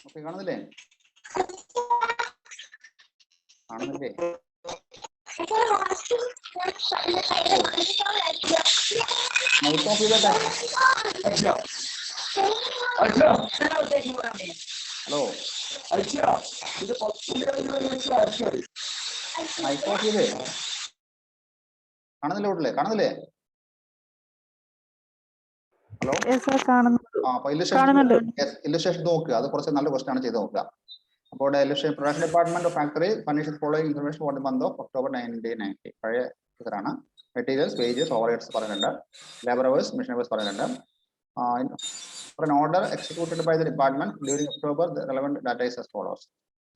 Okay കാണുന്നില്ലേ? കാണുന്നില്ലേ? Mic off ചെയ്തോട്ടെ. ഹലോ, മൈക്ക് ഓഫ് ചെയ്തേ. കാണുന്നില്ലേ വീട്ടിലെ? കാണുന്നില്ലേ? ഹലോ, അപ്പൊ ഇല്ലുസ്ട്രേഷൻ നോക്കുക. അത് കുറച്ച് നല്ല ക്വസ്റ്റൻ ആണ്, ചെയ്ത് നോക്കുക. അപ്പോൾ illustration production department of factory furnish following information for the month of October 1990. പഴയ ഇതാണ്. മെറ്റീരിയൽസ്, വേജസ്, ഓവർ ഹെഡ്സ് പറയുന്നുണ്ട്. ലേബർ അവേഴ്സ്, മെഷീൻ അവേഴ്സ് പറയുന്നുണ്ട്. For an order executed by the department during October, the relevant data is as follows.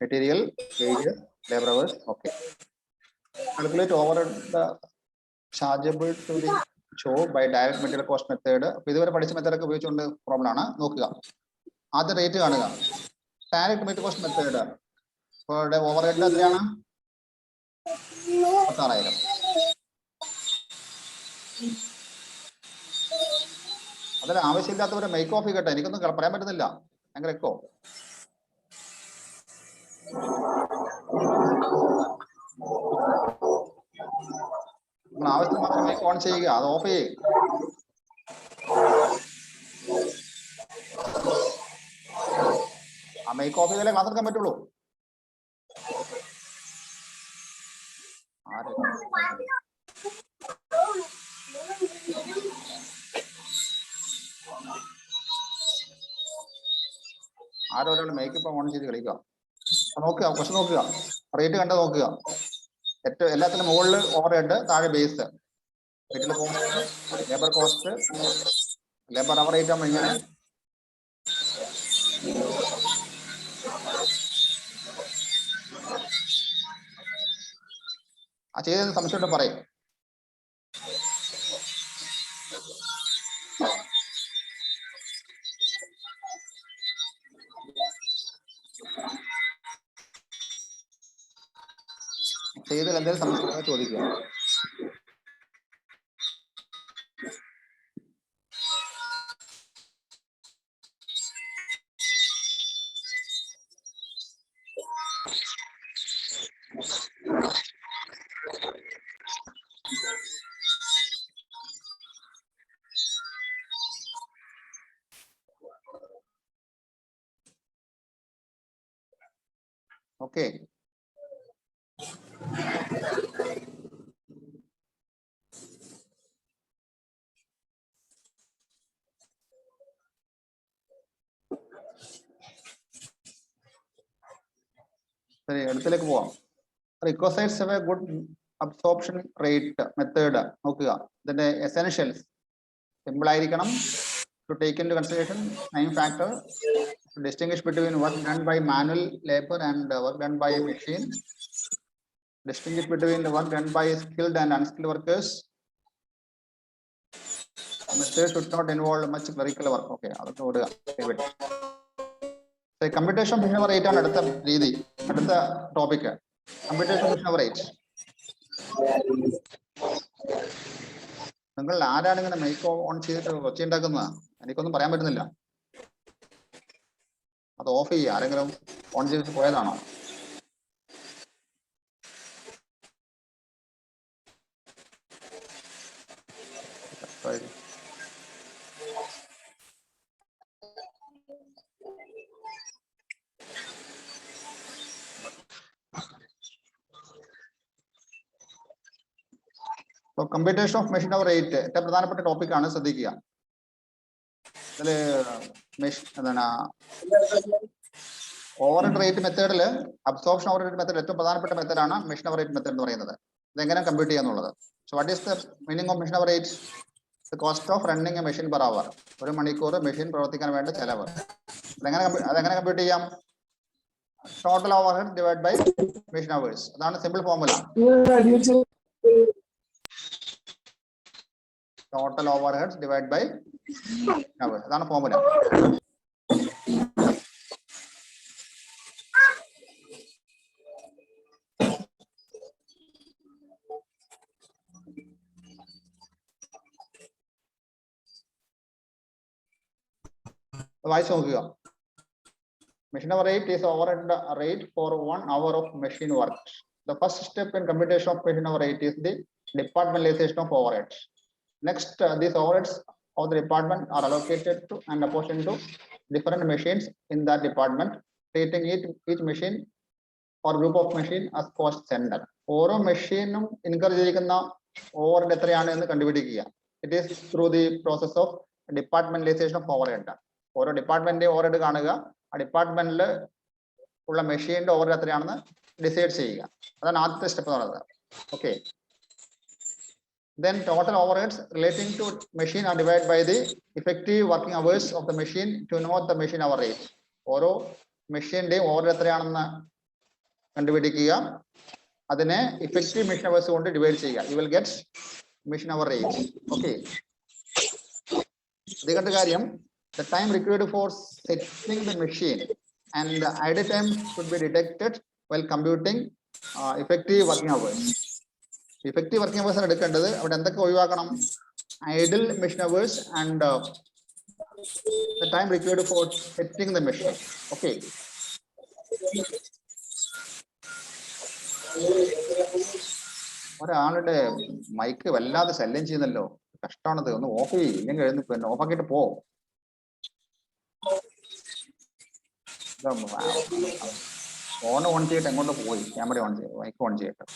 Material, wages, labor hours. Okay. Calculate overhead chargeable to the show by direct material cost method. ഇതുവരെ പഠിച്ച method ഒക്കെ ഉപയോഗിച്ചുകൊണ്ട് problem ആണ്. നോക്കുക. ആദ്യ rate കാണുക. Direct material cost method. Overhead എത്രയാണ്? 16,000. അതിൽ ആവശ്യമില്ലാത്തവരെ മേക്ക് ഓഫ് ചെയ്യട്ടെ. എനിക്കൊന്നും പറയാൻ പറ്റുന്നില്ല. ഭയങ്കര എക്കോ. നമ്മൾ ആവശ്യത്തിന് മാത്രം മൈക്ക് ഓൺ ചെയ്യുക, അത് ഓഫ് ചെയ്യുക. ആ മൈക്ക് ഓഫ് ചെയ്താലേ ക്ലാസ് എടുക്കാൻ പറ്റുള്ളൂ. ആരോ ഒരാൾ മൈക്ക് ഇപ്പൊ ഓൺ ചെയ്ത് കളിക്കുക. നോക്കുക, ക്വസ്റ്റൻ നോക്കുക, റേറ്റ് കണ്ട് നോക്കുക. ഏറ്റവും എല്ലാത്തിനും മുകളിൽ ഓവർ ഹെഡ്, താഴെ base. Labour cost, labour hour rate ആകുമ്പോൾ ഇങ്ങനെ. ആ ചെയ്തതിന് സംശയമുണ്ട് പറയും. ചെയ്തതിൽ എന്തെങ്കിലും സംശയം ചോദിക്കുക. ഓക്കെ, ശരി, അടുത്തിലേക്ക് പോവാം. Requisites have a good absorption rate method നോക്കുക. ഇതിന്റെ എസെൻഷ്യൽസ് സിമ്പിൾ ആയിരിക്കണം. To take into consideration 9 factor, to distinguish between work done by manual labor and work done by a machine, distinguish between the work done by skilled and unskilled workers. Method should not involve much clerical work. Okay, അതൊക്കെ ഓടുക. Computation of machine rate ആണ് അടുത്ത രീതി, അടുത്ത topic. Computation of machine rate. നിങ്ങൾ ആരാണ് ഇങ്ങനെ mic on ചെയ്തിട്ട് ഒച്ച ഉണ്ടാക്കുന്നത്? എനിക്കൊന്നും പറയാൻ പറ്റുന്നില്ല. അത് ഓഫ് ചെയ്യുക. ആരെങ്കിലും ഓൺ ചെയ്തിട്ട് പോയതാണോ? Computation of machine hour rate ഏറ്റവും പ്രധാനപ്പെട്ട ടോപ്പിക് ആണ്, ശ്രദ്ധിക്കുക. ഇതില് എന്താണ് ഓവർ ഹെഡ് റേറ്റ് മെത്തേഡിൽ അബ്സോർപ്ഷൻ ഓവർ ഹെഡ് മെത്തേഡ് ഏറ്റവും പ്രധാനപ്പെട്ട മെത്തേഡാണ് മെഷീൻ അവർ റേറ്റ് മെത്തേഡ് എന്ന് പറയുന്നത്. ഇതെങ്ങനെ കമ്പ്യൂട്ട് ചെയ്യാന്നുള്ളത്. So what is the meaning of machine hour rate? The cost of running a machine per hour. ഒരു മണിക്കൂർ മെഷീൻ പ്രവർത്തിക്കാൻ വേണ്ട ചെലവ്. അതെങ്ങനെ കമ്പ്യൂട്ട് ചെയ്യാം? Total overhead divide by machine hours. അതാണ് simple formula. Total overheads divide by hours. അതാണ് formula. വായിച്ചു നോക്കുക. Machine hour rate is overhead rate for 1 hour of machine work. The first step in computation of machine hour rate is the departmentalization of overheads. Next, these overheads of the department are allocated to and apportioned to different machines in that department, treating each machine or group of machine as cost center. ഓരോ മെഷീനും incur ചെയ്തിരിക്കുന്ന overhead എത്രയാണ് എന്ന് കണ്ടുപിടിക്കുക. It is through the process of departmentalization of overhead. ഓരോ ഡിപ്പാർട്ട്മെന്റിന്റെ overhead കാണുക, ആ ഡിപ്പാർട്ട്മെന്റിൽ ഉള്ള മെഷീന്റെ ഓവർഹെഡ് എത്രയാണെന്ന് ഡിസൈഡ് ചെയ്യുക. അതാണ് ആദ്യത്തെ സ്റ്റെപ്പ് എന്ന് പറയുന്നത്. Okay. Then total overheads relating to machine are divided by the effective working hours of the machine to know the machine hour rate. ഓരോ മെഷീന്റെയും ഓവർഹെഡ് എത്രയാണെന്ന് കണ്ടുപിടിക്കുക, അതിനെ effective machine hours കൊണ്ട് ഡിവൈഡ് ചെയ്യുക. You will get machine hour rate. Okay. ഇതിന്റെ കാര്യം, the time required for setting the machine and the idle time should be detected while computing effective working hours. Effective working hours are എടുക്കേണ്ടത്. അവിടെ എന്തൊക്കെ ഒഴിവാക്കണം? Idle machine hours and the time required for setting the machine. Okay. ഒരാളുടെ mic വല്ലാതെ ശല്യം ചെയ്യുന്നല്ലോ, കഷ്ടമാണത്. ഒന്ന് of ചെയ്യും, ഇല്ലെങ്കിൽ എഴുതി പിന്നെ ഓഫ് ആക്കിയിട്ട് പോ. ഫോൺ ഓൺ ചെയ്തിട്ട് എങ്ങോട്ട് പോയി? ക്യാമറ ഓൺ ചെയ്യും, മൈക്ക് ഓൺ ചെയ്തിട്ട്.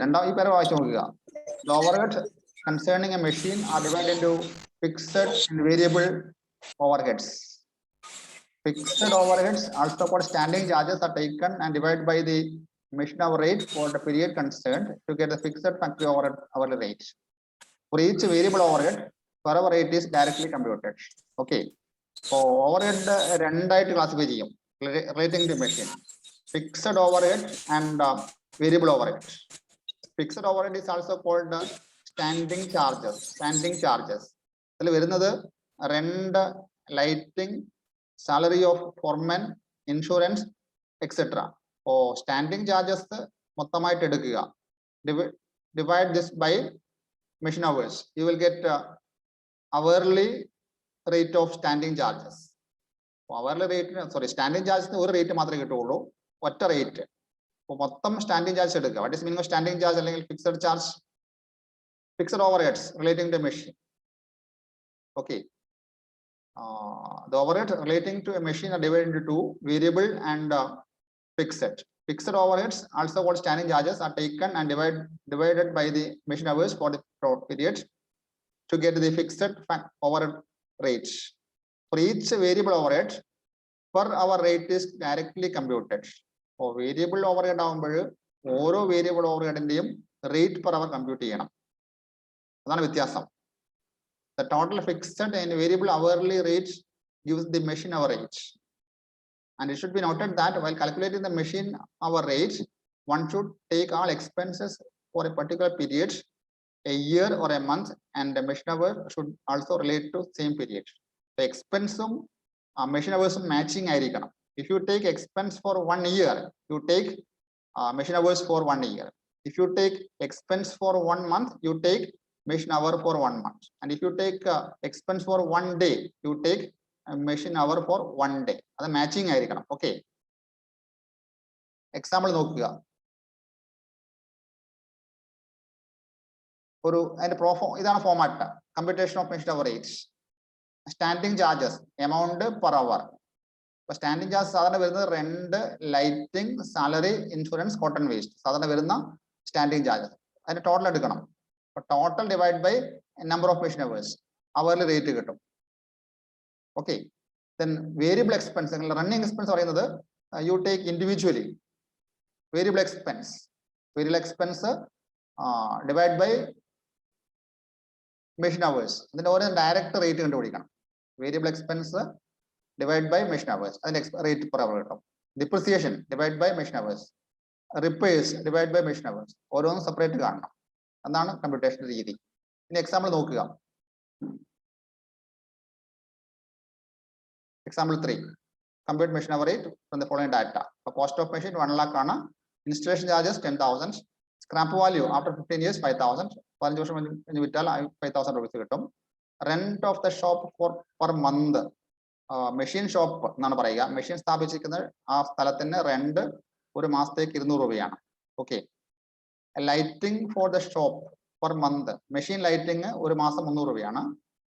രണ്ടാം ഈ പേര് വായിച്ചു നോക്കുക. The overheads concerning a machine are divided into fixed and variable overheads. Fixed overheads, also called standing charges, are taken and divided by the machine hour rate for the period concerned to get the fixed factory hourly rate. For each variable overhead, per hour rate is directly computed. Okay. So overhead രണ്ടായിട്ട് classify ചെയ്യും relating to machine. Fixed overhead and variable overhead. Fixed overhead is also called standing charges. Standing charges. ഇതിൽ വരുന്നത് rent, lighting, salary of foreman, insurance, etc. Oh, standing charges മൊത്തമായിട്ട് എടുക്കുക. Divide this by machine hours. You will get hourly rate of standing charges. Hourly rate, sorry, standing charges ഒരു rate മാത്രമേ കിട്ടുള്ളൂ, ഒറ്റ rate. അപ്പോൾ മൊത്തം സ്റ്റാൻഡിംഗ് ചാർജ് എടുക്കുക. What is meaning of standing charge അല്ലെങ്കിൽ fixed charge? Fixed overheads relating to machine. Okay. The overhead relating to a machine are divided into two, variable and fixed. Fixed overheads, also called standing charges, are taken and divided by the machine hours for the period to get the fixed overhead rate. For each variable overhead, per hour rate is directly computed. For variable overhead ആകുമ്പോൾ ഓരോ variable ഓവർഹെഡിന്റെയും rate per hour compute ചെയ്യണം. അതാണ് വ്യത്യാസം. The total fixed and variable hourly rates gives the machine hour rate. And it should be noted that while calculating the machine hour rate, one should take all expenses for a particular period, a year or a month, and the machine hour should also relate to same period. The expense machine hours matching ആയിരിക്കണം. If you take expense for 1 year, you take machine hours for 1 year. If you take expense for 1 month, you take machine hour for 1 month. And if you take expense for 1 day, you take machine hour for 1 day. അത് matching ആയിരിക്കണം. Okay. Example നോക്കുക. ഒരു അതിന്റെ ഇതാണ് format. Computation of machine hour rates. Standing charges amount per hour. ഇപ്പൊ standing charge സാധാരണ വരുന്നത് rent, lighting, salary, insurance, cotton waste സാധാരണ വരുന്ന സ്റ്റാൻഡിംഗ് ചാർജസ്. അതിന്റെ ടോട്ടൽ എടുക്കണം. Total divide by number of machine hours, hourly rate കിട്ടും. Okay. Then variable expense, running expense പറയുന്നത് you take individually. Variable expense divide by machine hours. അതിന്റെ ഓരോ direct rate കണ്ടുപിടിക്കണം. Variable expense divide by machine hours, അതിന്റെ rate per hour കിട്ടും. Depreciation divide by machine hours, repairs divide by machine hours, ഓരോന്നും separate കാണണം. അതാണ് computation രീതി. ഇനി എക്സാമ്പിൾ നോക്കുക. Example 3. Compute machine hour rate from the following data. The cost of machine 1 lakh ആണ്. Installation charges 10,000. Scrap value after 15 years 5,000. 15 വർഷം കഴിഞ്ഞ് വിറ്റാൽ 5,000 rupees കിട്ടും. rent of the shop for per month. Machine shop എന്നാണ് പറയുക. Machine സ്ഥാപിച്ചിരിക്കുന്ന ആ സ്ഥലത്തിന് റെന്റ് ഒരു മാസത്തേക്ക് 200 രൂപയാണ്. Okay. Lighting for the shop per month, machine lighting ഒരു മാസം 300 രൂപയാണ്.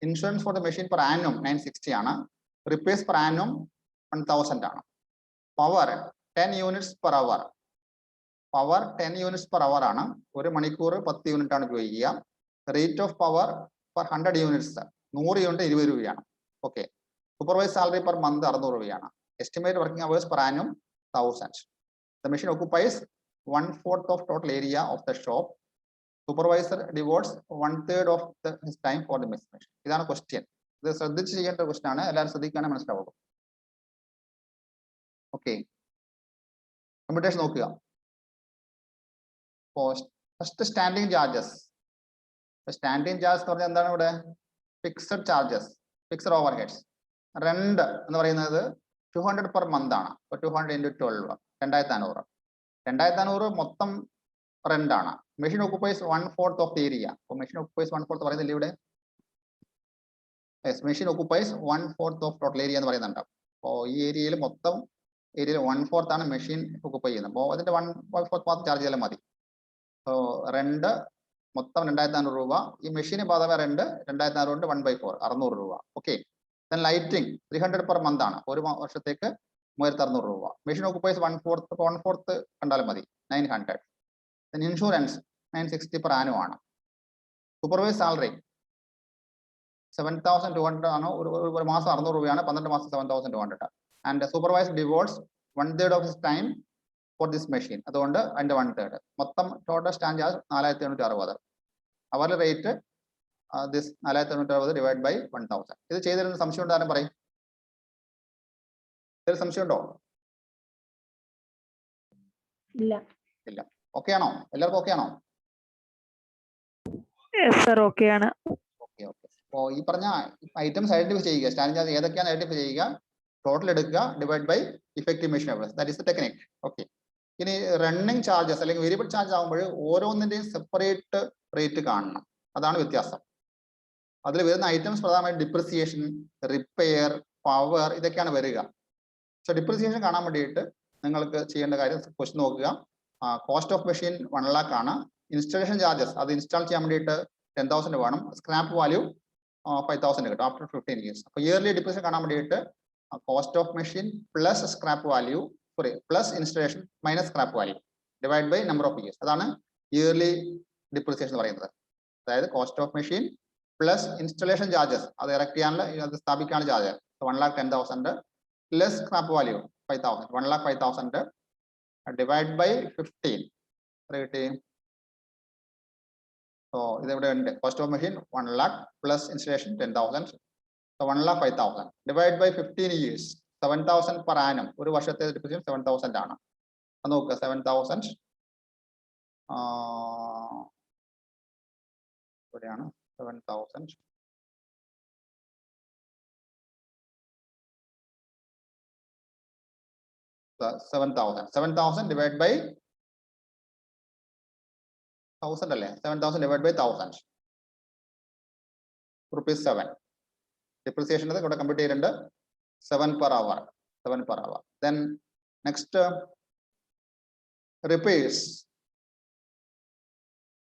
Insurance for the machine per annum 960 ആണ്. റിപ്പയർസ് പെർ ആനും 1000 ആണ്. Power 10 units per hour. Power 10 units per hour ആണ്. ഒരു മണിക്കൂർ 10 യൂണിറ്റ് ആണ് ഉപയോഗിക്കുക. Rate of power per 100 units 100 unit 20 രൂപയാണ്. Okay. Supervise salary per month 600 രൂപയാണ്. Estimate working hours per annum 1000. The machine occupies 1/4 of total area of the shop. Supervisor devotes 1/3 of his time for the machine. ഇതാണ് question. ഇത് ശ്രദ്ധിച്ച് ചെയ്യേണ്ട question ആണ്. എല്ലാവരും ശ്രദ്ധിക്കുകയാണെങ്കിൽ മനസ്സിലാവുള്ളൂ. ഓക്കെ. കമ്പ്യൂട്ടേഷൻ നോക്കുക. First standing charges. Standing charges എന്ന് പറഞ്ഞാൽ എന്താണ്? ഇവിടെ fixed charges, fixed overheads. Rent എന്ന് പറയുന്നത് 200 പെർ മന്ത് ആണ്. 200 × 12 2500. 2500 മൊത്തം റെന്റ് ആണ്. Machine occupies 1/4 of the area. അപ്പോൾ മെഷീൻ ഓക്കുപൈസ് 1/4 പറയുന്നില്ല ഇവിടെ. Machine occupies 1/4 of total area എന്ന് പറയുന്നുണ്ട്. അപ്പോൾ ഈ ഏരിയയിൽ മൊത്തം ഏരിയയിൽ 1/4 ആണ് മെഷീൻ ഓക്കുപൈ ചെയ്യുന്നത്. അപ്പോൾ അതിന്റെ 1/4 മാത്രം ചാർജ് ചെയ്താൽ മതി. അപ്പോൾ റെന്റ് മൊത്തം 2500 രൂപ. ഈ മെഷീന് ബാധകമായ റെന്റ് 2500 കൊണ്ട് 1/4 600 രൂപ. Okay. Then lighting 300 per month ആണ്. ഒരു വർഷത്തേക്ക് 3600 രൂപ. മെഷീൻ ഓക്കുപൈസ് 1/4 കണ്ടാലും മതി, 900. ദെൻ ഇൻഷുറൻസ് 960 പെർ ആനും ആണ്. സൂപ്പർവൈസ് സാലറി 7200 ആണ്. ഒരു മാസം 600 രൂപയാണ്. 12 മാസം 7200. And supervise ഡിവോട്ട്സ് 1/3 of his time for this machine. അതുകൊണ്ട് അതിന്റെ 1/3. മൊത്തം ടോട്ടൽ സ്റ്റാൻഡ് ചാർജ് 4860. അവരുടെ റേറ്റ് ദിസ് 4860 ഡിവൈഡ് ബൈ 1000. ഇത് ചെയ്തിരുന്ന സംശയം ഉണ്ടാകും പറയും. ഇതിൽ സംശയം ഉണ്ടോ? ഇല്ല. ഇല്ല. ഓക്കെ ആണോ? എല്ലാവർക്കും ഓക്കെ ആണോ? ഓക്കെ ആണ്. ഓക്കെ. അപ്പോൾ ഈ പറഞ്ഞ ഐറ്റംസ് ഐഡന്റിഫൈ ചെയ്യുക. സ്റ്റാൻഡിംഗ് ചാർജ് ഏതൊക്കെയാണ് ഐഡന്റിഫൈ ചെയ്യുക. ടോട്ടൽ എടുക്കുക, divide by effective machine hours. That is the technique. Okay. ഇനി റണ്ണിങ് ചാർജസ് അല്ലെങ്കിൽ വേരിയബിൾ ചാർജ് ആകുമ്പോൾ ഓരോന്നിന്റെയും സെപ്പറേറ്റ് റേറ്റ് കാണണം. അതാണ് വ്യത്യാസം. അതിൽ വരുന്ന ഐറ്റംസ് പ്രധാനമായും ഡിപ്രിസിയേഷൻ, റിപ്പയർ, പവർ ഇതൊക്കെയാണ് വരിക. സോ ഡിപ്രിസിയേഷൻ കാണാൻ വേണ്ടിയിട്ട് നിങ്ങൾക്ക് ചെയ്യേണ്ട കാര്യം ക്വസ്റ്റ്യൻ നോക്കുക. കോസ്റ്റ് ഓഫ് മെഷീൻ 1 lakh ആണ്. ഇൻസ്റ്റാളേഷൻ ചാർജസ് അത് ഇൻസ്റ്റാൾ ചെയ്യാൻ വേണ്ടിയിട്ട് 10,000 വേണം. സ്ക്രാപ്പ് വാല്യൂ 5,000 കിട്ടും ആഫ്റ്റർ 15 years. അപ്പോൾ ഇയർലി ഡിപ്രിസിയേഷൻ കാണാൻ വേണ്ടിയിട്ട് cost of machine plus scrap value plus installation minus scrap value divide by number of years. അതാണ് ഇയർലി ഡിപ്രിസിയേഷൻ എന്ന് പറയുന്നത്. അതായത് cost of machine plus installation charges അത് ഇറക്ട് ചെയ്യാനുള്ള അത് സ്ഥാപിക്കാനുള്ള charge 1,10,000 plus scrap value 5,000 1,05,000 divide by 15 കിട്ടി. So ഇത് ഇവിടെ ഉണ്ട്. Cost of machine 1 lakh plus installation 10,000. 1,05,000 divide by 15 years 7,000 per annum. ഒരു വർഷത്തെ ഡിപ്രിസിയേഷൻ 7,000 ആണ്. നോക്കുക 7,000 ഇവിടെയാണ് 7,000 7,000 ഡിവൈഡ് ബൈ 1000 അല്ലേ. 7,000 ഡിവൈഡ് ബൈ 1000 ₹7. ഡിപ്രിസിയേഷൻ ഇവിടെ കമ്പ്യൂട്ട് ചെയ്തിട്ടുണ്ട്. 7 per hour. Then next repairs.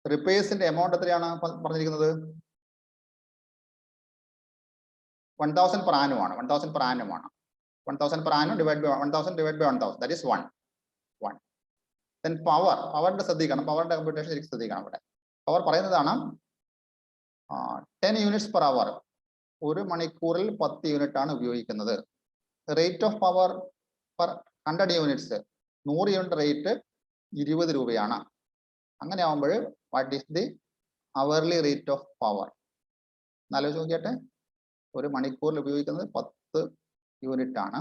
റിപ്പയേഴ്സിന്റെ എമൗണ്ട് എത്രയാണ് പറഞ്ഞിരിക്കുന്നത്? 1,000 per annum ആണ്. 1,000 per annum ആണ്. 1,000 per annum divide by 1,000 divide by 1,000 that is 1. Then പവറിന്റെ ശ്രദ്ധിക്കണം. പവറിന്റെ കമ്പ്യൂട്ടേഷൻ ശരിക്കും ശ്രദ്ധിക്കണം. ഇവിടെ പവർ പറയുന്നതാണ് 10 units per hour. ഒരു മണിക്കൂറിൽ 10 യൂണിറ്റ് ആണ് ഉപയോഗിക്കുന്നത്. Rate of power per 100 units 100 unit rate 20 രൂപയാണ്. അങ്ങനെ ആവുമ്പോൾ what is the hourly rate of power എന്നാലോചിച്ച് നോക്കിയാട്ടെ. ഒരു മണിക്കൂറിൽ ഉപയോഗിക്കുന്നത് 10 യൂണിറ്റ് ആണ്.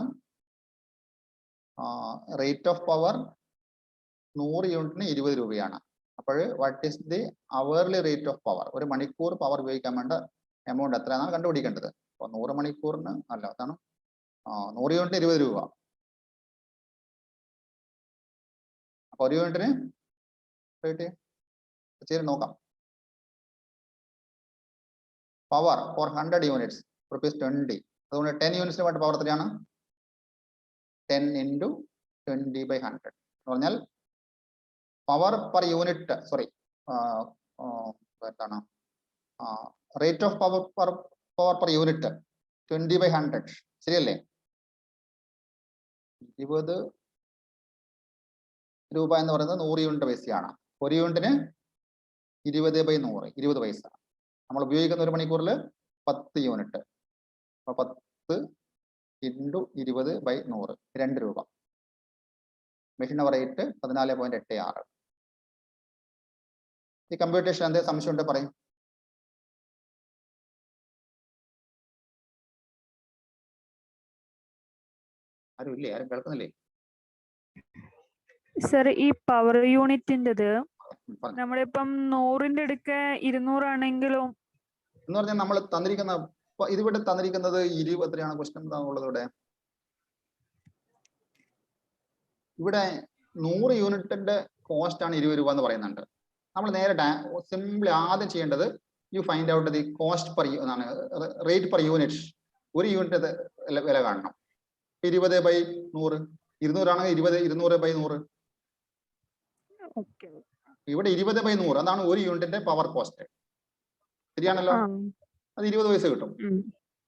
റേറ്റ് ഓഫ് പവർ 100 യൂണിറ്റിന് 20 രൂപയാണ്. അപ്പോൾ what is the hourly rate of power? ഒരു മണിക്കൂർ പവർ ഉപയോഗിക്കാൻ വേണ്ട എമൗണ്ട് എത്രയാണെന്നാണ് കണ്ടുപിടിക്കേണ്ടത്. അപ്പോൾ 100 മണിക്കൂറിന് അല്ല അതാണ് 100 യൂണിറ്റിന് 20 രൂപ. അപ്പോൾ 1 യൂണിറ്റിന് റേറ്റ് ചെയ്ത് നോക്കാം. Power for 100 units ₹20. അതുകൊണ്ട് 10 യൂണിറ്റ്സിന് വേണ്ട പവർ എത്രയാണ്? 10 into 20/100 എന്ന് പറഞ്ഞാൽ പവർ പെർ യൂണിറ്റ്, സോറി എന്താണ്, rate of power per unit 20/100, ശരിയല്ലേ? 20 രൂപ എന്ന് പറയുന്നത് 100 യൂണിറ്റ് പൈസയാണ്. ഒരു യൂണിറ്റിന് 20/100, 20 പൈസ. നമ്മൾ ഉപയോഗിക്കുന്ന ഒരു മണിക്കൂറിൽ 10 യൂണിറ്റ്. അപ്പൊ 10 into 20/100, 2 രൂപ. Machine hour rate 14.86. ഈ കമ്പ്യൂട്ടേഷൻ എന്തെങ്കിലും സംശയം ഉണ്ട് പറയും. ആരും ഇല്ലേ? ആരും കേൾക്കുന്നില്ലേ? സർ, ഈ പവർ യൂണിറ്റിൻ്റെത് നമ്മളിപ്പം 100ന്റെ അടുക്ക 200 ആണെങ്കിലും എന്ന് പറഞ്ഞാൽ നമ്മൾ തന്നിരിക്കുന്ന ഇതിവിടെ തന്നിരിക്കുന്നത് 20 എത്രയാണ് ക്വസ്റ്റ്യൻ ഉള്ളത്? ഇവിടെ 100 യൂണിറ്റിന്റെ കോസ്റ്റ് ആണ് 20 രൂപ എന്ന് പറയുന്നുണ്ട്. നമ്മൾ നേരെ സിംപിളി ആദ്യം ചെയ്യേണ്ടത് you find out the cost per എന്നാണ്, റേറ്റ് പെർ യൂണിറ്റ്. ഒരു യൂണിറ്റ് വില കാണണം. 20/100, 200 ആണെങ്കിൽ 200/100. ഇവിടെ 20/100 അതാണ് ഒരു യൂണിറ്റിന്റെ പവർ കോസ്റ്റ്. ശരിയാണല്ലോ? അത് 20 പൈസ കിട്ടും.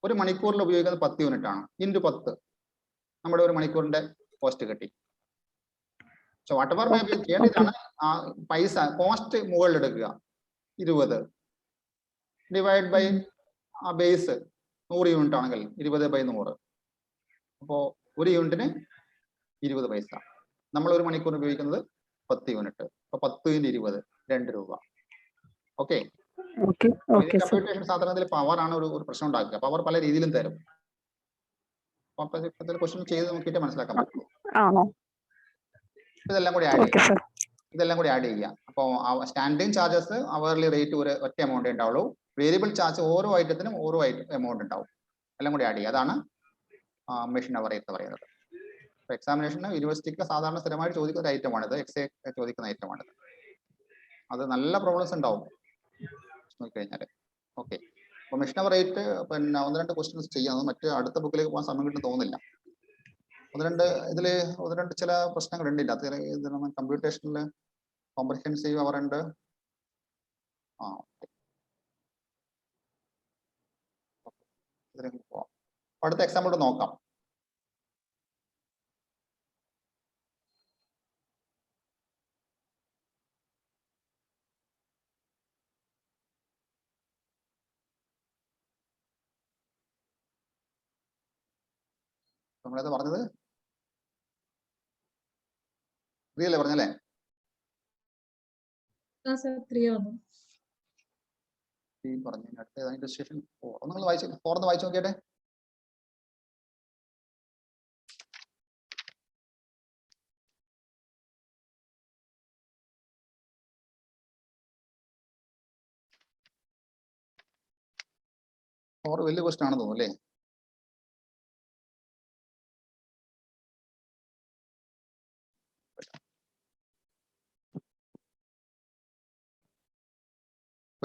ഒരു മണിക്കൂറിൽ ഉപയോഗിക്കുന്നത് 10 യൂണിറ്റ് ആണ്. ഇൻറ്റു 10 നമ്മുടെ ഒരു മണിക്കൂറിന്റെ കോസ്റ്റ് കിട്ടി. സോ വാട്ട് എവർ ചെയ്യേണ്ടതാണ് പൈസ കോസ്റ്റ് മുകളിൽ എടുക്കുക. 20 ഡിവൈഡ് ബൈ ആ ബേസ് 100 യൂണിറ്റ് ആണെങ്കിൽ 20/100. അപ്പോ ഒരു യൂണിറ്റിന് 20 പൈസ. നമ്മൾ ഒരു മണിക്കൂർ ഉപയോഗിക്കുന്നത് 10 യൂണിറ്റ്. അപ്പൊ 10 × 20, 2 രൂപ. ഓക്കെ. കമ്പ്യൂട്ടേഷൻ സാധാരണ പവർ ആണ് ഒരു പ്രശ്നം ഉണ്ടാക്കുക. പവർ പല രീതിയിലും തരും. ക്വസ്റ്റ്യൻ ചെയ്ത് നോക്കിയിട്ട് മനസ്സിലാക്കാൻ പറ്റുള്ളൂ. ഇതെല്ലാം കൂടി ആഡ് ചെയ്യുക. അപ്പോൾ സ്റ്റാൻഡിങ് ചാർജസ് അവർലി റേറ്റ് ഒറ്റ എമൗണ്ട് ഉണ്ടാവുള്ളൂ. വേരിയബിൾ ചാർജ് ഓരോ ഐറ്റത്തിനും ഓരോ എമൗണ്ട് ഉണ്ടാവും. എല്ലാം കൂടി ആഡ് ചെയ്യുക. അതാണ് മെഷീൻ അവർ റേറ്റ് പറയുന്നത്. എക്സാമിനേഷന് യൂണിവേഴ്സിറ്റിക്ക് സാധാരണ സ്ഥിരമായിട്ട് ചോദിക്കുന്ന ഒരു ഐറ്റമാണിത്. എക്സേ ചോദിക്കുന്ന ഐറ്റമാണിത്. അത് നല്ല പ്രോബ്ലംസ് ഉണ്ടാവും നോക്കിക്കഴിഞ്ഞാൽ. ഓക്കെ. അപ്പോൾ മെഷീൻ അവർ റേറ്റ് പിന്നെ 1-2 ക്വസ്റ്റ്യൻസ് ചെയ്യാം. മറ്റ് അടുത്ത ബുക്കിലേക്ക് പോകാൻ സമയം കിട്ടും തോന്നുന്നില്ല. 1-2 ചില പ്രശ്നങ്ങളുണ്ട് ഇതിനകത്ത്. നമ്മൾ കമ്പ്യൂട്ടേഷനിൽ കോംപ്രിഹെൻസീവ് അവർ ഉണ്ട്. ഇതിലേക്ക് പോവാം. അടുത്ത എക്സാമ്പിൾ നോക്കാം. നമ്മളത് പറഞ്ഞത് റിയല്ലേ പറഞ്ഞല്ലേ? പറഞ്ഞു. അടുത്ത രജിസ്ട്രേഷൻ 4 നിങ്ങൾ വായിച്ചു. 4 വായിച്ചു നോക്കിയാട്ടെ. വലിയ ക്വസ്റ്റ്യൻ ആണെന്ന് തോന്നുന്നു അല്ലേ?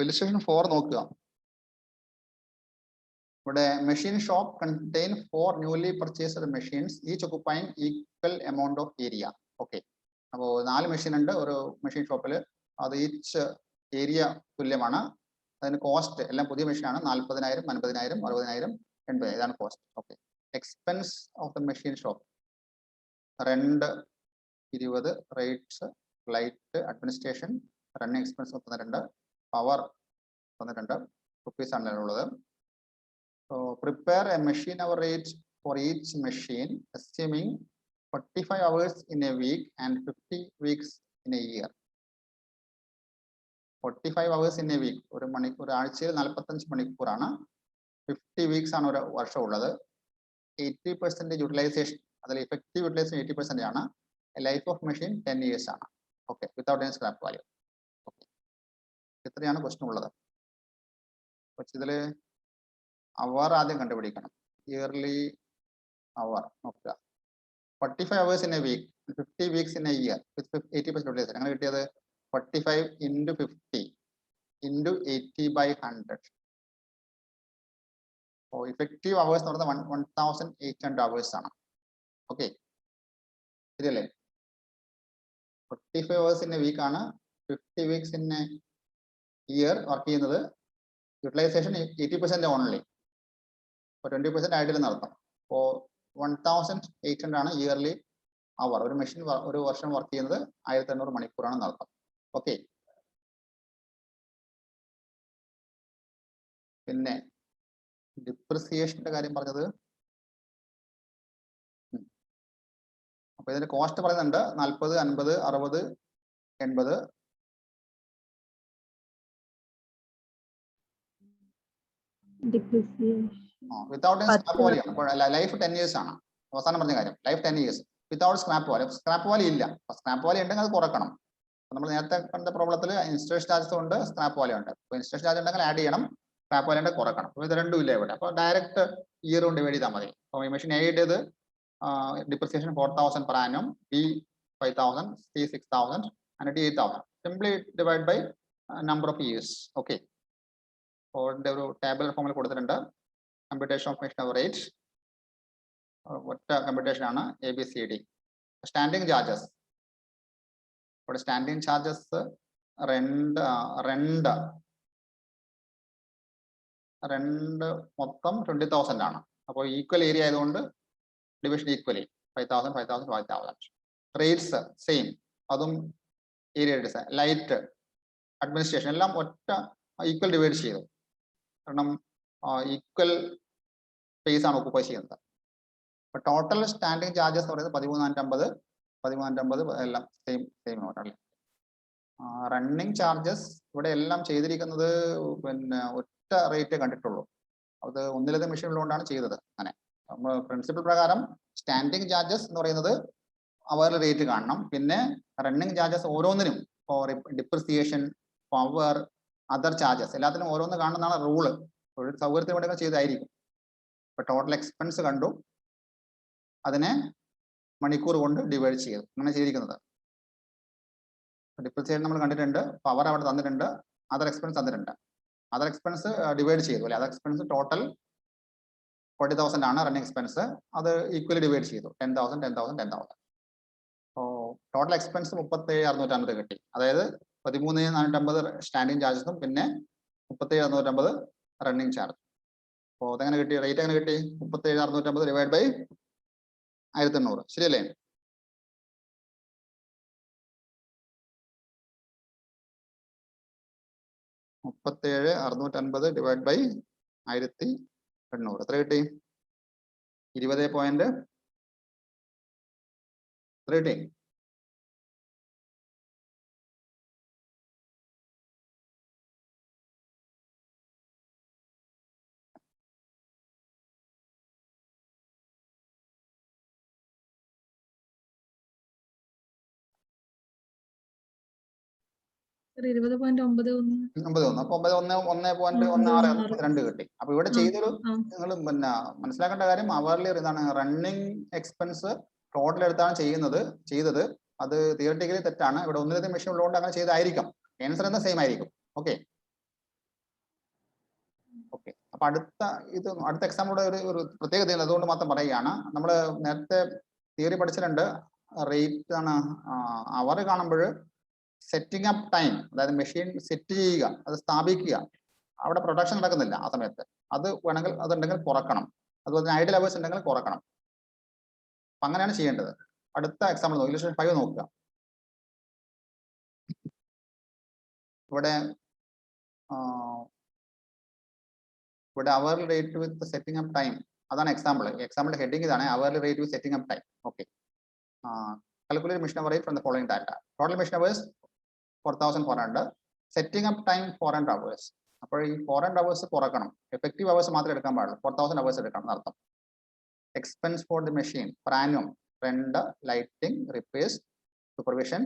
ഇല്ലസ്ട്രേഷൻ 4 നോക്കുക. ഇവിടെ machine shop contain 4 newly purchased machines each occupying equal amount of area. Okay. അപ്പോൾ 4 മെഷീൻ ഉണ്ട് ഒരു മെഷീൻ ഷോപ്പിൽ. അത് ഈച്ച് ഏരിയ തുല്യമാണ്. അതിന് കോസ്റ്റ് എല്ലാം പുതിയ മെഷീനാണ്. 40,000, 50,000, 60,000, 80,000 ഇതാണ് cost. Okay. Expense of the machine shop rent 20, rates flight administration running expense 32, power 12 rupees ആണ് ഉള്ളത്. Prepare A machine hour rate for each machine assuming 45 hours in a week and 50 weeks in a year. 45 hours in a week ഒരു ആഴ്ചയിൽ 45 മണിക്കൂറാണ്. 50 weeks ആണ് ഒരു വർഷം ഉള്ളത്. 80% utilisation, അതിൽ ഇഫക്റ്റീവ് യൂട്ടിലൈസേഷൻ 80% ആണ്. ലൈഫ് ഓഫ് മെഷീൻ 10 years ആണ്. Okay. Without any scrap value. Okay. ഇത്രയാണ് ക്വസ്റ്റ്യൻ ഉള്ളത്. പക്ഷെ ഇതിൽ അവർ ആദ്യം കണ്ടുപിടിക്കണം. ഇയർലി അവർ നോക്കുക. 45 hours in a week, 50 weeks in a year with 80% utilisation. അങ്ങനെ കിട്ടിയത് 45 × 50 × 80/100. അപ്പോൾ ഇഫക്റ്റീവ് അവേഴ്സ് എന്ന് പറയുന്നത് 1800 അവേഴ്സ് ആണ്. ഓക്കെ, ശരിയല്ലേ? 45 hours in a week ആണ്, 50 weeks in a year work ചെയ്യുന്നത്. യൂട്ടിലൈസേഷൻ 80% ഓൺലി, അപ്പോൾ 20% ആയിട്ടില്ലെന്ന് അർത്ഥം. അപ്പോൾ 1800 ആണ് ഇയർലി അവർ. ഒരു മെഷീൻ ഒരു വർഷം വർക്ക് ചെയ്യുന്നത് 1800 മണിക്കൂറാണെന്ന് അർത്ഥം. ഓക്കെ, പിന്നെ ഡിപ്രിസിയേഷന്റെ കാര്യം പറഞ്ഞത്. അപ്പൊ ഇതിന്റെ കോസ്റ്റ് പറയുന്നുണ്ട് 40, 50, 60, 80. വിത്തൗട്ട് സ്ക്രാപ്പ് വാല്യൂ ആണ്. അപ്പോൾ ലൈഫ് 10 years ആണ്. അവസാനം പറഞ്ഞ കാര്യം, life 10 years without scrap value. Scrap value ഇല്ല. സ്ക്രാപ്പ് വാല്യൂ ഉണ്ടെങ്കിൽ അത് കുറക്കണം. നമ്മൾ നേരത്തെ കണ്ട പ്രോബ്ലത്തിൽ ഇൻസ്റ്റലേഷൻ ചാർജസ് ഉണ്ട്, സ്ക്രാപ്പ് വാല്യൂ ഉണ്ട്. അപ്പോൾ ഇൻസ്റ്റലേഷൻ ചാർജ് ഉണ്ടെങ്കിൽ ആഡ് ചെയ്യണം, സ്ക്രാപ്പ് വാല്യൂ ഉണ്ടെങ്കിൽ കുറക്കണം. അപ്പോൾ ഇത് രണ്ടും ഇല്ല ഇവിടെ. അപ്പോൾ ഡയറക്റ്റ് ഇയർ കൊണ്ട് ഡിവൈഡ് ചെയ്താൽ മതി. അപ്പോൾ ഈ machine aid depreciation 4000 per annum, B 5000, C 6000, and D 8000. Simply divide by number of years. Okay. For the tabular formula കൊടുത്തിട്ടുണ്ട്. Computation of machine rate. What computation ആണ്? ABCD. Standing charges. For standing charges, rent മൊത്തം 20,000 ആണ്. അപ്പോൾ equal area ആയതുകൊണ്ട് division equally 5000, 5000, 5000. Rates same, അതും area design. Light, administration എല്ലാം ഒറ്റ equal divide ചെയ്തു. കാരണം ഈക്വൽ സ്പേസ് ആണ് ഓക്കുപ്പൈ ചെയ്യുന്നത്. അപ്പൊ ടോട്ടൽ സ്റ്റാൻഡിങ് ചാർജസ് എന്ന് പറയുന്നത് 1350 എല്ലാം സെയിം നോട്ടല്ലേ. റണ്ണിങ് ചാർജസ് ഇവിടെ എല്ലാം ചെയ്തിരിക്കുന്നത് പിന്നെ ഒറ്റ റേറ്റ് കണ്ടിട്ടുള്ളൂ. അത് ഒന്നിലധികം മെഷീൻ ഉള്ളതുകൊണ്ടാണ് ചെയ്തത്. അങ്ങനെ പ്രിൻസിപ്പിൾ പ്രകാരം സ്റ്റാൻഡിങ് ചാർജസ് എന്ന് പറയുന്നത് അവർ റേറ്റ് കാണണം. പിന്നെ റണ്ണിങ് ചാർജസ് ഓരോന്നിനും, for depreciation, power, other charges എല്ലാത്തിനും ഓരോന്ന് കാണുന്നതാണ് റൂള്. ഒരു സൗകര്യത്തിന് വേണ്ടി ചെയ്തായിരിക്കും. ഇപ്പൊ ടോട്ടൽ എക്സ്പെൻസ് കണ്ടു, അതിനെ മണിക്കൂർ കൊണ്ട് ഡിവൈഡ് ചെയ്തു, അങ്ങനെ ചെയ്തിരിക്കുന്നത്. ഡിപ്രിസിയേഷൻ നമ്മൾ കണ്ടിട്ടുണ്ട്, പവർ അവിടെ തന്നിട്ടുണ്ട്, അതർ എക്സ്പെൻസ് തന്നിട്ടുണ്ട്. അതർ എക്സ്പെൻസ് ഡിവൈഡ് ചെയ്തു അല്ലെ. അതർ എക്സ്പെൻസ് ടോട്ടൽ 40,000 ആണ് റണ്ണിങ് എക്സ്പെൻസ്. അത് ഈക്വലി ഡിവൈഡ് ചെയ്തു 10,000, 10,000, 10,000. ടോട്ടൽ എക്സ്പെൻസ് 37,650 കിട്ടി. അതായത് 13,450 സ്റ്റാൻഡിങ് ചാർജസും പിന്നെ 37,650 റണ്ണിങ് ചാർജ്. അപ്പോൾ അതെങ്ങനെ കിട്ടി? റേറ്റ് എങ്ങനെ കിട്ടി? 37,650 ഡിവൈഡ് ബൈ 1800. ശരിയല്ലേ? മുപ്പത്തേഴ് 650 ഡിവൈഡ് ബൈ 1800 എത്ര കിട്ടി? 20 പോയിന്റ് എത്ര കിട്ടി? ഒരു 20.91. അപ്പൊ 1.16 കിട്ടി. അപ്പൊ ഇവിടെ ചെയ്തൊരു നിങ്ങൾ പിന്നെ മനസ്സിലാക്കേണ്ട കാര്യം, അവർലി ഇതാണ് റണ്ണിങ് എക്സ്പെൻസ് ടോട്ടൽ എടുത്താണ് ചെയ്തത്. അത് തിയററ്റിക്കലി തെറ്റാണ്. ഇവിടെ ഒന്നിലധികം മെഷീൻ ഉള്ളതുകൊണ്ട് അങ്ങനെ ചെയ്തായിരിക്കും. ആൻസർ എന്താ സെയിം ആയിരിക്കും. ഓക്കെ. അപ്പൊ അടുത്ത എക്സാമ്പിളുടെ ഒരു പ്രത്യേകത അതുകൊണ്ട് മാത്രം പറയുകയാണ്. നമ്മൾ നേരത്തെ തിയറി പഠിച്ചിട്ടുണ്ട്. റേറ്റ് ആണ് അവർ കാണുമ്പോൾ സെറ്റിംഗ് അപ്പ് ടൈം, അതായത് മെഷീൻ സെറ്റ് ചെയ്യുക, അത് സ്ഥാപിക്കുക, അവിടെ പ്രൊഡക്ഷൻ നടക്കുന്നില്ല ആ സമയത്ത്. അത് വേണമെങ്കിൽ അതുണ്ടെങ്കിൽ കുറക്കണം. അതുപോലെ ഐഡിയൽ അവേഴ്സ് ഉണ്ടെങ്കിൽ കുറക്കണം. അപ്പൊ അങ്ങനെയാണ് ചെയ്യേണ്ടത്. അടുത്ത എക്സാമ്പിൾ ഇല്ലസ്ട്രേഷൻ 5 നോക്കുക. ഇവിടെ അവർലി റേറ്റ് വിത്ത് സെറ്റിംഗ് അപ്പ് ടൈം, അതാണ് എക്സാമ്പിൾ. എക്സാമ്പിളിന്റെ ഹെഡിങ് ഇതാണ്, hourly rate with setting up time. Okay. Calculate machine hour rate from the following data. Total machine hours 4,400, setting up time 400 hours. അപ്പോൾ ഈ 400 hours കുറക്കണം. Effective hours മാത്രമേ എടുക്കാൻ പാടുള്ളൂ. 4,000 hours എടുക്കണം എന്നർത്ഥം. Expense for the machine per annum, rent, lighting, repairs, supervision.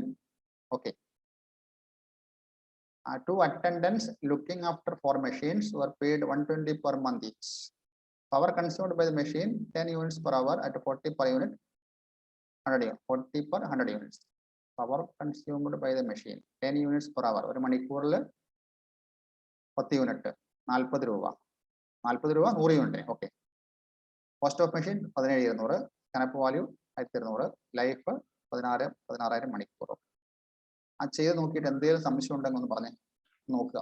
Okay. 2 attendants looking after 4 machines were paid 120 per month each. Power consumed by the machine 10 units per hour at 40 per unit, 100 40 per 100 units. Power consumed by the machine 10 units per hour. ഒരു മണിക്കൂറിൽ 10 unit 40 രൂപ. 40 രൂപ 100 unit. Okay. Cost of machine 17,200, scrap value 1200, life 16,000 മണിക്കൂർ. ആ ചെയ്ത് നോക്കിയിട്ട് എന്തെങ്കിലും സംശയം ഉണ്ടെങ്കിൽ ഒന്ന് പറഞ്ഞേ, നോക്കുക.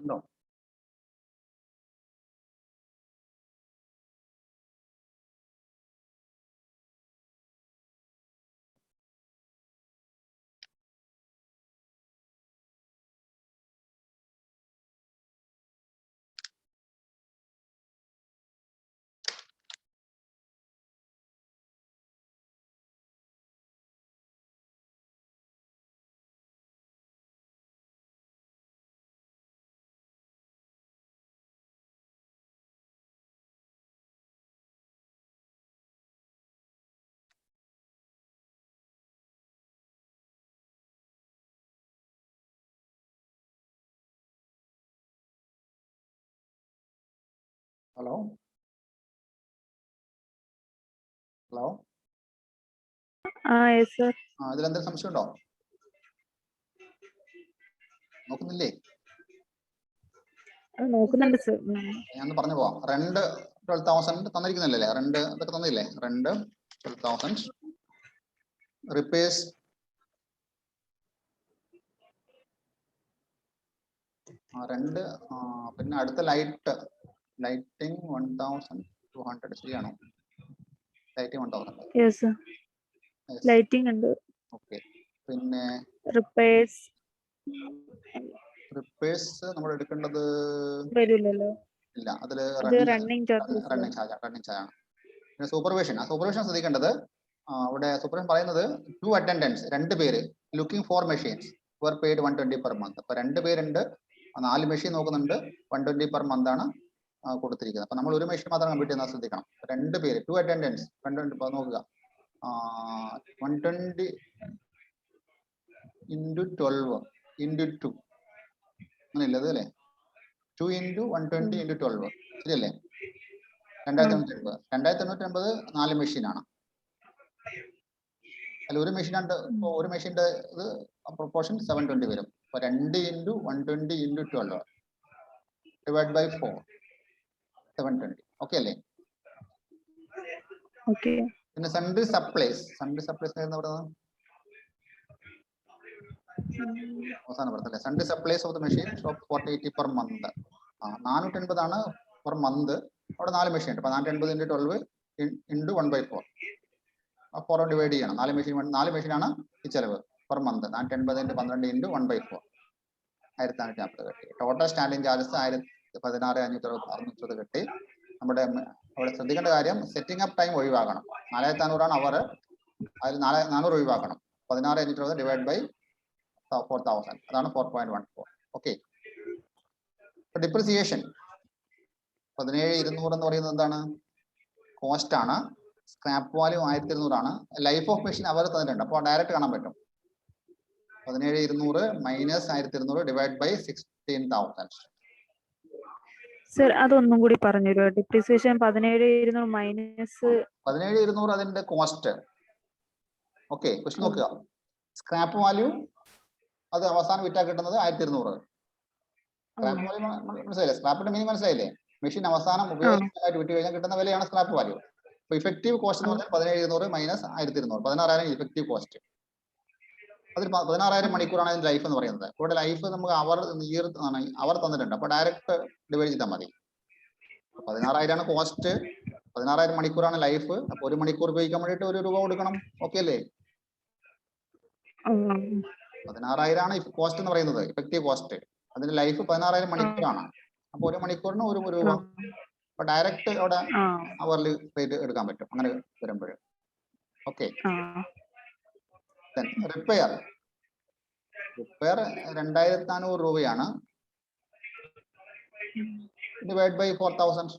ഉണ്ടോ? Hello hello yes sir. ഇതിലെന്തെങ്കിലും സംശയം ഉണ്ടോ? നോക്കുന്നില്ലേ? നോക്കുന്നുണ്ട് സർ. ഞാൻ പറഞ്ഞു പോവാം. റെന്റ് 12,000 തന്നിരിക്കുന്നില്ലേ? റെന്റ് ഇതൊക്കെ തന്നില്ലേ? റെന്റ് 12,000, റിപ്പേഴ്സ് രണ്ട്, പിന്നെ അടുത്ത ലൈറ്റിംഗ് 1,200 ശരിയാണോ? ലൈറ്റിംഗ് 1,000. Yes sir. ലൈറ്റിംഗ് ഉണ്ട്. ഓക്കെ. പിന്നെ റിപ്പയർസ് നമ്മൾ എടുക്കേണ്ടത് വരില്ലല്ലോ. ഇല്ല, അതില് റണ്ണിങ് ചാർജ് ആണ്. പിന്നെ സൂപ്പർവിഷൻ ശ്രദ്ധിക്കേണ്ടത്, അവിടെ സൂപ്പർവിഷൻ പറയുന്നത് 2 attendants 2 പേര് looking for machines were paid 120 per month. അപ്പൊ 2 പേരുണ്ട്, 4 മെഷീൻ നോക്കുന്നുണ്ട്, 120 per month ആണ് കൊടുത്തിരിക്കുന്നത്. അപ്പൊ നമ്മൾ ഒരു മെഷീൻ മാത്രം കംപ്ലീറ്റ് ചെയ്യുന്നത് ശ്രദ്ധിക്കണം. 2 പേര് 2 attendants 120 നോക്കുക, 120 into 12 into 2 അങ്ങനെയല്ലേ അത് അല്ലേ? 2 into 120 into 12 ശരിയല്ലേ? 2,980. 4 മെഷീനാണ്. അല്ല, ഒരു മെഷീനുണ്ട്. ഇപ്പോൾ ഒരു മെഷീൻ്റെ ഇത് പ്രൊപ്പോർഷൻ 720 വരും. അപ്പോൾ 2 into 120 into 12 divide by 4 720. Okay അല്ലേ? ഓക്കെ. പിന്നെ സൺഡ്രി സപ്ലൈസ് എന്ന് പറയുന്നത് അവസാനം പറഞ്ഞല്ലേ? Sundry supplies of the machine shop 480 per month. 480 ആണ് പെർ മന്ത്. അവിടെ 4 മെഷീൻ ഉണ്ട്. അപ്പോൾ 480 into 12 into 1/4. 4 ഡിവൈഡ് ചെയ്യണം. 4 മെഷീനാണ് ഈ ചെലവ് പെർ മന്ത്. 480 into 12 into 1/4 1450 കിട്ടി. ടോട്ടൽ സ്റ്റാൻഡിംഗ് ചാർജസ് 16,560 കിട്ടി. അവിടെ ശ്രദ്ധിക്കേണ്ട കാര്യം, സെറ്റിംഗ് അപ്പ് ടൈം ഒഴിവാക്കണം. 4,400 അവർ, അതിൽ 400 ഒഴിവാക്കണം. 16,560 ഡിവൈഡ് ബൈ 4,000, അതാണ് 4.14. ഓക്കെ. ഡിപ്രിസിയേഷൻ 17,200 എന്ന് പറയുന്നത് എന്താണ്? കോസ്റ്റ് ആണ്. സ്ക്രാപ്പ് വാല്യൂ 1,200 ആണ്. ലൈഫ് ഓഫ് മെഷീൻ അവർ തന്നിട്ടുണ്ട്, അപ്പോൾ ഡയറക്റ്റ് കാണാൻ പറ്റും. 17,200 മൈനസ് 1,200 ഡിവൈഡ് ബൈ 16,000. സർ അതൊന്നും കൂടി പറഞ്ഞു തരുമോ? ഡിപ്രിസിയേഷൻ 17,200 മൈനസ് 17,200 അതിന്റെ കോസ്റ്റ്. ഓക്കെ, ക്വസ്റ്റ്യൻ നോക്കുക. സ്ക്രാപ്പ് വാല്യൂ അത് അവസാനം വിറ്റാ കിട്ടുന്നത് 1,200. സ്ക്രാപ്പ് വാല്യൂ മനസ്സിലായില്ലേ? സ്ക്രാപ്പിന്റെ മീനിങ് മനസ്സിലായില്ലേ? മെഷീൻ അവസാനം ഉപയോഗമായിട്ട് വിറ്റ് കഴിഞ്ഞാൽ കിട്ടുന്ന വിലയാണ് സ്ക്രാപ്പ് വാല്യൂ. അപ്പൊ ഇഫക്റ്റീവ് കോസ്റ്റ് എന്ന് പറഞ്ഞാൽ 17,200 മൈനസ് 1,200, 16,000 ഇഫക്റ്റീവ് കോസ്റ്റ്. അതിൽ 16,000 മണിക്കൂറാണ് അതിന്റെ ലൈഫ് എന്ന് പറയുന്നത്. ഇവിടെ ലൈഫ് നമുക്ക് അവർ തന്നിട്ടുണ്ട്, അപ്പൊ ഡയറക്റ്റ് ഡിവൈഡ് ചെയ്താൽ മതി. 16,000 ആണ് കോസ്റ്റ്, 16,000 മണിക്കൂറാണ് ലൈഫ്. അപ്പൊ 1 മണിക്കൂർ ഉപയോഗിക്കാൻ വേണ്ടിയിട്ട് 1 രൂപ കൊടുക്കണം. ഓക്കെ അല്ലേ? 16,000 ആണ് കോസ്റ്റ് എന്ന് പറയുന്നത്, ഇഫക്റ്റീവ് കോസ്റ്റ്. അതിന്റെ ലൈഫ് 16,000 മണിക്കൂറാണ്. അപ്പൊ 1 മണിക്കൂറിന് 1 രൂപ. അപ്പൊ ഡയറക്റ്റ് അവിടെ അവർലി റേറ്റ് എടുക്കാൻ പറ്റും അങ്ങനെ വരുമ്പോൾ. ഓക്കെ. റിപ്പയർ 2,400 രൂപയാണ്. Divide by 4,000.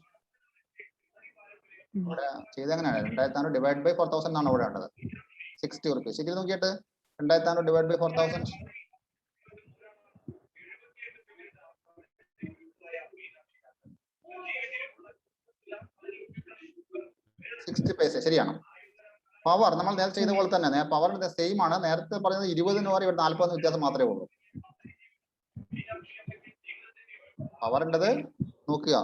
ഇവിടെ ചെയ്തെങ്ങനെയാണ് 2,400 ഡിവൈഡ് ബൈ 4,000 എന്നാണ് ഇവിടെ ഉള്ളത്. 60 റുപ്പീസ്. ശരിക്കും നോക്കിയിട്ട് 2,400 ഡിവൈഡ് ബൈ 4,000 60 പൈസ. ശരിയാണ്. പവർ നമ്മൾ നേരത്തെ ചെയ്ത പോലെ തന്നെ പവർ സെയിം ആണ്. നേരത്തെ പറഞ്ഞത് 20 എന്ന് പറയും, ഇവിടെ 40 വ്യത്യാസം മാത്രമേ ഉള്ളൂ. പവറിൻ്റെത് നോക്കുക.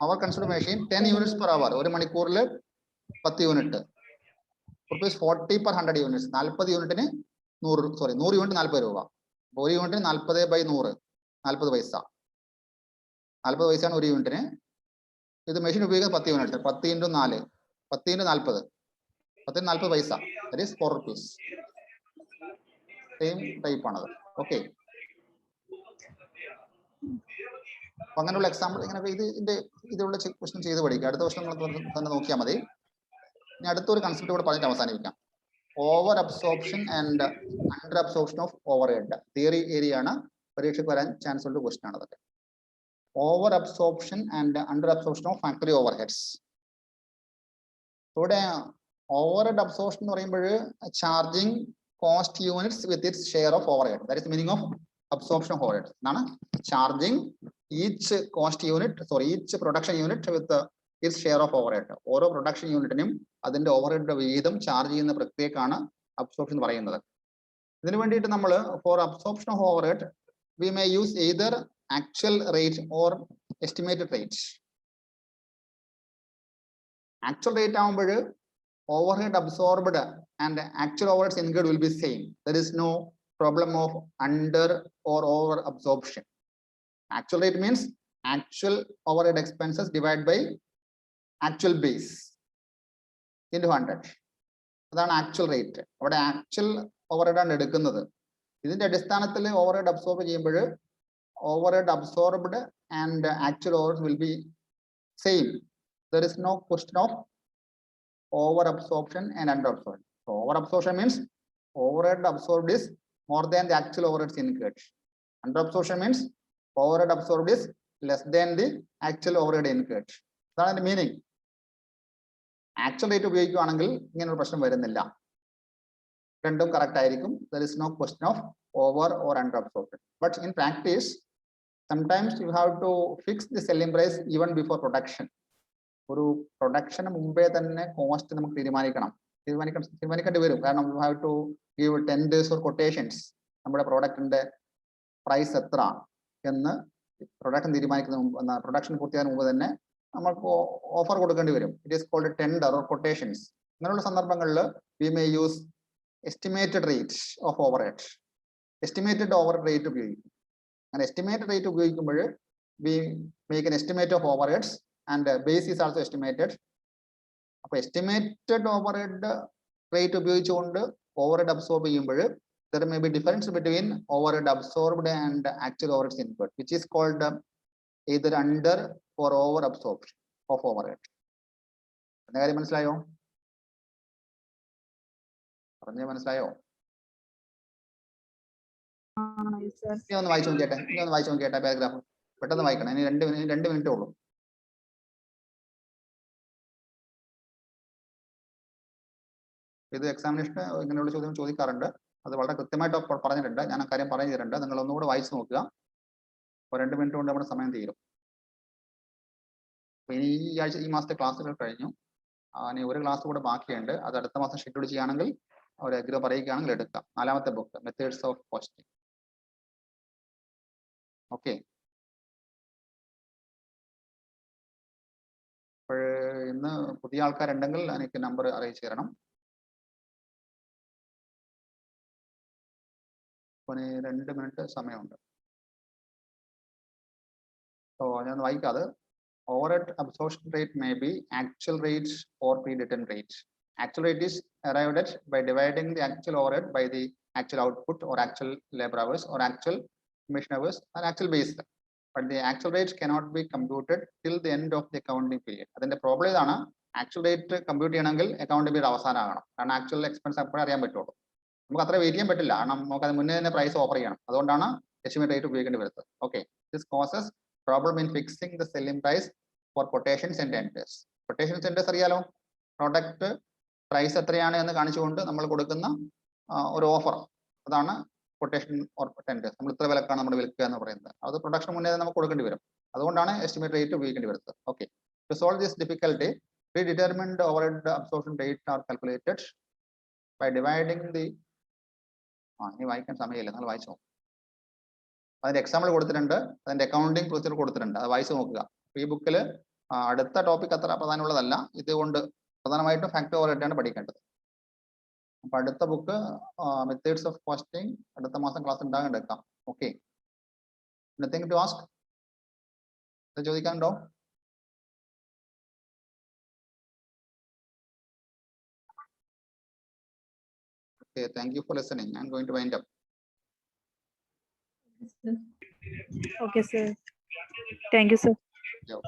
Power consumed machine 10 units per അവർ. 1 മണിക്കൂറിൽ 10 യൂണിറ്റ്. Rupees 40 per 100 units. 40 യൂണിറ്റിന് 100 യൂണിറ്റ് 40 രൂപ. 1 യൂണിറ്റിന് 40/100 40 പൈസ. 40 പൈസയാണ് 1 യൂണിറ്റിന്. ഇത് മെഷീൻ ഉപയോഗിക്കുന്നത് 10 യൂണിറ്റ്. 10 × 4 10 × 40 10 × 40 പൈസ. That is 4 rupees. Same type ആണത്. ഓക്കെ. അപ്പൊ അങ്ങനെയുള്ള എക്സാമ്പിൾ ഇങ്ങനെയൊക്കെ ഇതിലുള്ള ക്വസ്റ്റ്യൻ ചെയ്ത് പഠിക്കുക. അടുത്ത ക്വസ്റ്റ്യൻ തന്നെ നോക്കിയാൽ മതി. ഇനി അടുത്തൊരു കൺസെപ്റ്റ് കൂടെ പറഞ്ഞിട്ട് അവസാനിപ്പിക്കാം. Over absorption and under absorption of overhead. Theory area ആണ്, പരീക്ഷയ്ക്ക് വരാൻ ചാൻസ് ഉള്ള ക്വസ്റ്റ്യൻ ആണ് അതൊക്കെ. Over absorption and under absorption of factory overheads. ഇവിടെ ഓവർ ഹെഡ് അബ്സോർപ്ഷൻ എന്ന് പറയുമ്പോൾ charging cost units with its share of overhead. That is meaning of absorption of overhead എന്നാണ്. Charging each cost unit each production unit with its share of overhead. ഓരോ production യൂണിറ്റിനും അതിന്റെ over head വിഹിതം charge ചെയ്യുന്ന പ്രക്രിയക്കാണ് absorption പറയുന്നത്. ഇതിനു വേണ്ടിയിട്ട് നമ്മൾ four absorption of over head we may use either actual rate or estimated rate. Actual rate ആവുമ്പോൾ overhead absorbed and actual overheads incurred will be same. There is no problem of under or over absorption. Actual rate means actual overhead expenses divided by actual base into 100. അതാണ് actual rate. അവിടെ actual overhead ആണ് എടുക്കുന്നത്. ഇതിന്റെ അടിസ്ഥാനത്തിൽ overhead absorb ചെയ്യുമ്പോൾ overhead absorbed and actual overhead will be same. There is no question of over absorption and under absorption. So over absorption means overhead absorbed is more than the actual overheads incurred. Under absorption means overhead absorbed is less than the actual overhead incurred. That's the meaning. Actual rate ഉപയോഗിക്കുകയാണെങ്കിൽ ഇങ്ങനെ ഒരു പ്രശ്നം വരുന്നില്ല. രണ്ടും correct ആയിരിക്കും. There is no question of over or under absorption. But in practice, sometimes you have to fix the selling price even before production. ഒരു production മുമ്പേ തന്നെ കോസ്റ്റ് നമുക്ക് തീരുമാനിക്കേണ്ടി വരും. കാരണം you have to give tenders or quotations. നമ്മുടെ പ്രോഡക്റ്റിന്റെ price എത്ര എന്ന് production തീരുമാനിക്കുന്ന മുമ്പ്, പ്രൊഡക്ഷൻ പൂർത്തിയാകുന്ന മുമ്പ് തന്നെ നമുക്ക് ഓഫർ കൊടുക്കേണ്ടി വരും. It is called tender or quotations. അങ്ങനെയുള്ള സന്ദർഭങ്ങളിൽ we may use estimated rates of overhead. Estimated overhead rate ഉപയോഗിക്കും. അങ്ങനെ estimated rate ഉപയോഗിക്കുമ്പോൾ we make an estimate of overheads and base is also estimated. അപ്പോൾ estimated overhead rate ഉപയോഗിച്ചുകൊണ്ട് overhead absorb ചെയ്യുമ്പോൾ there may be difference between overhead absorbed and actual overheads incurred, which is called either under or over absorption of overhead. എന്ന കാര്യം മനസ്സിലായോ? മനസ്സിലായോ? ഇനി ഒന്ന് വായിച്ചു നോക്കിയേട്ടെ പാരഗ്രാഫ്. പെട്ടെന്ന് വായിക്കണം. ഇനി 2 മിനിറ്റേ ഉള്ളൂ. ഇത് എക്സാമിനേഷന് ഇങ്ങനെയുള്ള ചോദ്യം ചോദിക്കാറുണ്ട്. അത് വളരെ കൃത്യമായിട്ട് പറഞ്ഞിട്ടുണ്ട്. ഞാൻ ആ കാര്യം പറഞ്ഞു തരുന്നുണ്ട്. നിങ്ങൾ ഒന്നുകൂടെ വായിച്ചു നോക്കുക. അപ്പോൾ 2 മിനിറ്റ് കൊണ്ട് നമ്മുടെ സമയം തീരും. ഇനി ഈ മാസത്തെ ക്ലാസ്സുകൾ കഴിഞ്ഞു. ഇനി ഒരു ക്ലാസ് കൂടെ ബാക്കിയുണ്ട്. അത് അടുത്ത മാസം ഷെഡ്യൂൾ ചെയ്യുകയാണെങ്കിൽ അവർ അഗ്രഹം പറയുകയാണെങ്കിൽ എടുക്കാം. 4ാമത്തെ book methods of costing. Okay. അപ്പോൾ ഇന്ന് പുതിയ ആൾക്കാരുണ്ടെങ്കിൽ എനിക്ക് നമ്പർ അറിയിച്ചു തരണം. അപ്പോൾ 2 മിനിറ്റ് സമയമുണ്ട്. So ഞാൻ വായിക്കാതെ overhead absorption rate may be actual rates or predetermined rates. Actual rate is arrived at by dividing the actual overhead by the actual output or actual labor hours or actual commission hours and actual base. But the actual rates cannot be computed till the end of the accounting period. അതിന്റെ problem ഇതാണ്, actual rate compute ചെയ്യണമെങ്കിൽ accounting period അവസാനമാകണം. കാരണം actual expense അപ്പോഴേ അറിയാൻ പറ്റുള്ളൂ. നമുക്ക് അത്ര wait ചെയ്യാൻ പറ്റില്ല, കാരണം നമുക്ക് അത് മുന്നേ തന്നെ പ്രൈസ് ഓഫർ ചെയ്യണം. അതുകൊണ്ടാണ് എസ്റ്റിമേറ്റ് റേറ്റ് ഉപയോഗിക്കേണ്ടി വരുന്നത്. Okay, this causes problem in fixing the selling price for quotations and tenders. Quotations tenders അറിയാലോ, പ്രൊഡക്റ്റ് പ്രൈസ് എത്രയാണ് എന്ന് കാണിച്ചുകൊണ്ട് നമ്മൾ കൊടുക്കുന്ന ഒരു ഓഫർ, അതാണ് കൊട്ടേഷൻ ഓർ ടെൻഡേഴ്സ്. നമ്മൾ ഇത്ര വിലക്കാണ് നമ്മൾ വിൽക്കുക എന്ന് പറയുന്നത്. അത് പ്രൊഡക്ഷൻ മുന്നേ നമുക്ക് കൊടുക്കേണ്ടി വരും. അതുകൊണ്ടാണ് എസ്റ്റിമേറ്റ് റേറ്റ് ഉപയോഗിക്കേണ്ടി വരുന്നത്. Okay, to solve this difficulty predetermined overhead absorption rates are calculated by dividing the ഇനി വായിക്കാൻ സമയമില്ല, നിങ്ങൾ വായിച്ചു നോക്കുക. അതിന്റെ എക്സാമ്പിൾ കൊടുത്തിട്ടുണ്ട്, അതിന്റെ അക്കൗണ്ടിങ് പ്രൊസീജിയർ കൊടുത്തിട്ടുണ്ട്, അത് വായിച്ചു നോക്കുക. ഈ ബുക്കിൽ അടുത്ത ടോപ്പിക് അത്ര പ്രധാനമുള്ളതല്ല, ഇതുകൊണ്ട് പ്രധാനമായിട്ടും ഫാക്ടറി ഓവർഹെഡ് ആണ് പഠിക്കേണ്ടത്. അപ്പൊ അടുത്ത ബുക്ക് മെത്തേഡ്സ് ഓഫ് കോസ്റ്റിംഗ് അടുത്ത മാസം ക്ലാസ് ഉണ്ടാകേണ്ടേക്കാം. ഓക്കെ, എനിത്തിങ് ടു ആസ്ക്, ചോദിക്കാനുണ്ടോ? Okay, thank you for listening. I'm going to wind up. Okay, sir. Thank you, sir. Yeah.